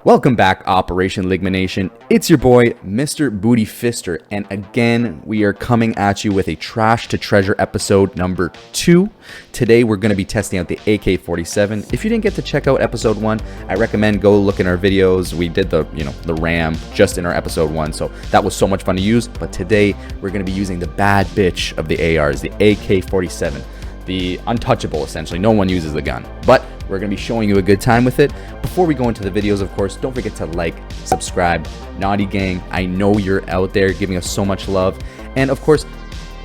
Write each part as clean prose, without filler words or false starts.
Welcome back, Operation Ligma Nation. It's your boy, Mr. Booty Fister, and again, we are coming at you with a Trash to Treasure episode number 2. Today, we're going to be testing out the AK-47. If you didn't get to check out episode 1, I recommend go look in our videos. We did the RAM just in our episode 1, so that was so much fun to use. But today, we're going to be using the bad bitch of the ARs, the AK-47. The untouchable, essentially. No one uses the gun, but we're going to be showing you a good time with it. Before we go into the videos, of course, don't forget to like, subscribe. Naughty Gang, I know you're out there giving us so much love. And of course,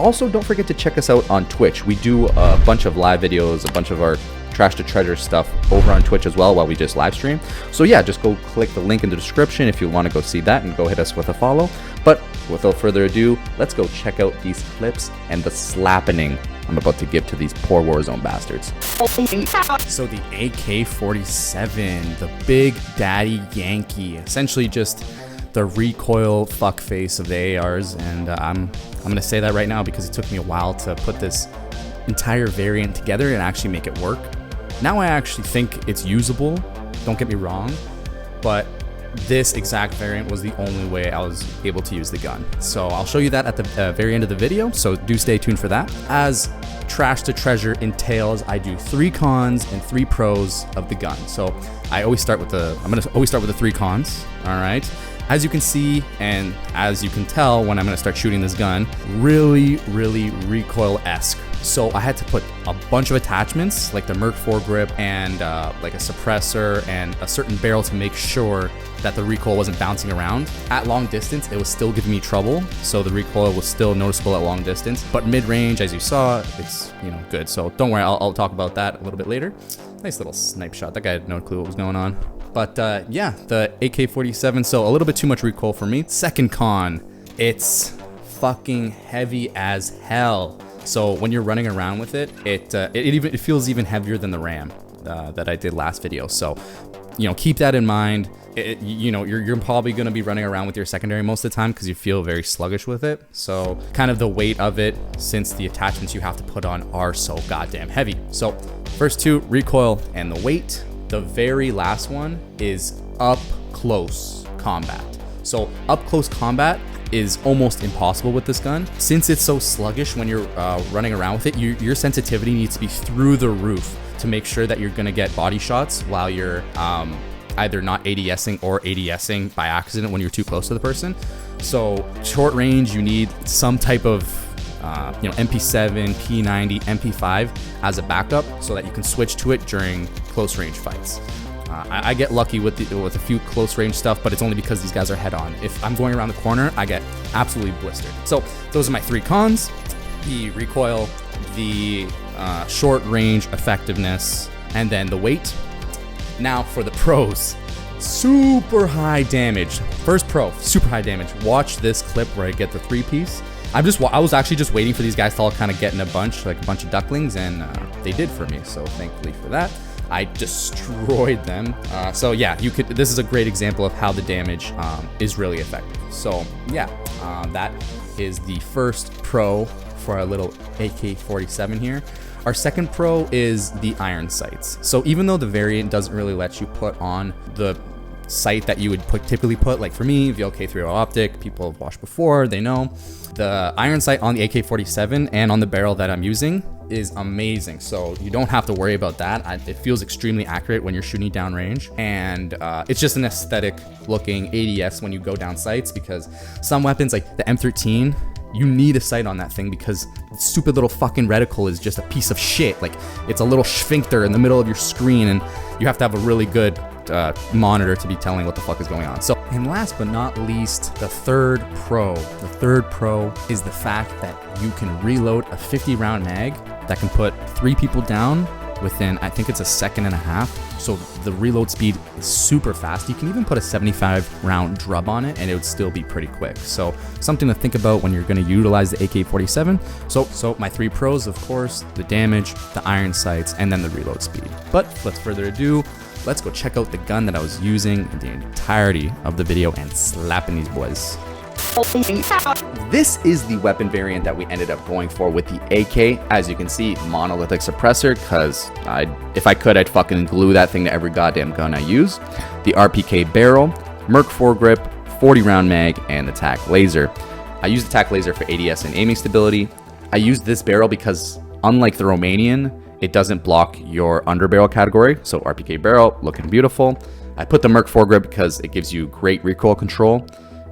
also don't forget to check us out on Twitch. We do a bunch of live videos, a bunch of our Trash to Treasure stuff over on Twitch as well while we just live stream. So yeah, just go click the link in the description if you want to go see that and go hit us with a follow. But without further ado, let's go check out these clips and the slappening I'm about to give to these poor Warzone bastards. So the AK-47, the Big Daddy Yankee, essentially just the recoil fuckface of the ARs, and I'm gonna say that right now because it took me a while to put this entire variant together and actually make it work. Now I actually think it's usable, don't get me wrong, but this exact variant was the only way I was able to use the gun. So I'll show you that at the very end of the video, so do stay tuned for that. As Trash to Treasure entails, I do 3 cons and 3 pros of the gun. So I always start with I'm gonna always start with the 3 cons, all right? As you can see, and as you can tell when I'm gonna start shooting this gun, really recoil-esque. So I had to put a bunch of attachments like the Merc foregrip and like a suppressor and a certain barrel to make sure that the recoil wasn't bouncing around. At long distance, it was still giving me trouble, so the recoil was still noticeable at long distance. But mid-range, as you saw, it's good. So don't worry, I'll talk about that a little bit later. Nice little snipe shot. That guy had no clue what was going on. But yeah, the AK-47, so a little bit too much recoil for me. Second con, it's fucking heavy as hell. So when you're running around with it, it feels even heavier than the RAM that I did last video. So keep that in mind. You're probably going to be running around with your secondary most of the time because you feel very sluggish with it. So kind of the weight of it, since the attachments you have to put on are so goddamn heavy. So first 2, recoil and the weight. The very last one is up close combat. So up close combat is almost impossible with this gun. Since it's so sluggish when you're running around with it, your sensitivity needs to be through the roof to make sure that you're gonna get body shots while you're either not ADSing or ADSing by accident when you're too close to the person. So short range, you need some type of MP7, P90, MP5 as a backup so that you can switch to it during close range fights. I get lucky with a few close range stuff, but it's only because these guys are head on. If I'm going around the corner, I get absolutely blistered. So those are my 3 cons: the recoil, the short range effectiveness, and then the weight. Now for the pros. Super high damage. First pro, super high damage. Watch this clip where I get the 3-piece. I was actually just waiting for these guys to all kind of get in a bunch, like a bunch of ducklings, and they did for me. So thankfully for that, I destroyed them. So yeah, this is a great example of how the damage is really effective. So yeah, that is the first pro for our little AK-47 here. Our second pro is the iron sights. So even though the variant doesn't really let you put on the sight that you would typically put, like for me, VLK-30 optic, people have watched before, they know. The iron sight on the AK-47 and on the barrel that I'm using is amazing. So you don't have to worry about that. It feels extremely accurate when you're shooting downrange, and it's just an aesthetic looking ADS when you go down sights, because some weapons like the M13, you need a sight on that thing because stupid little fucking reticle is just a piece of shit. Like, it's a little sphincter in the middle of your screen, and you have to have a really good monitor to be telling what the fuck is going on. So, and last but not least, the third pro. The third pro is the fact that you can reload a 50-round mag that can put 3 people down within, I think it's a second and a half. So the reload speed is super fast. You can even put a 75-round drub on it and it would still be pretty quick. So something to think about when you're going to utilize the AK-47. So my 3 pros, of course, the damage, the iron sights, and then the reload speed. But without further ado, let's go check out the gun that I was using in the entirety of the video and slapping these boys. This is the weapon variant that we ended up going for with the AK. As you can see, monolithic suppressor, because if I could, I'd fucking glue that thing to every goddamn gun I use. The RPK barrel, Merc foregrip, 40 round mag, and the TAC laser. I use the TAC laser for ADS and aiming stability. I use this barrel because, unlike the Romanian, it doesn't block your underbarrel category. So RPK barrel, looking beautiful. I put the Merc foregrip because it gives you great recoil control,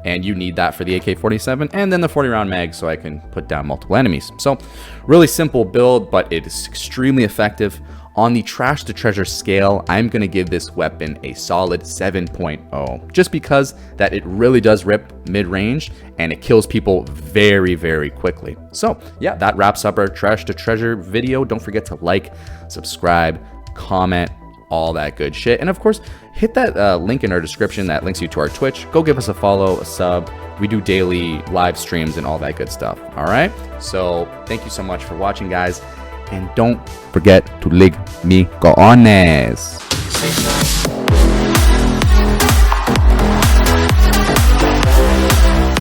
and you need that for the AK-47, and then the 40 round mag so I can put down multiple enemies. So really simple build, but it is extremely effective. On the trash to treasure scale, I'm going to give this weapon a solid 7.0, just because that it really does rip mid-range and it kills people very, very quickly. So yeah, that wraps up our trash to treasure video. Don't forget to like, subscribe, comment, all that good shit. And of course, hit that link in our description that links you to our Twitch. Go give us a follow, a sub. We do daily live streams and all that good stuff. All right. So thank you so much for watching, guys. And don't forget to lig mi cojones.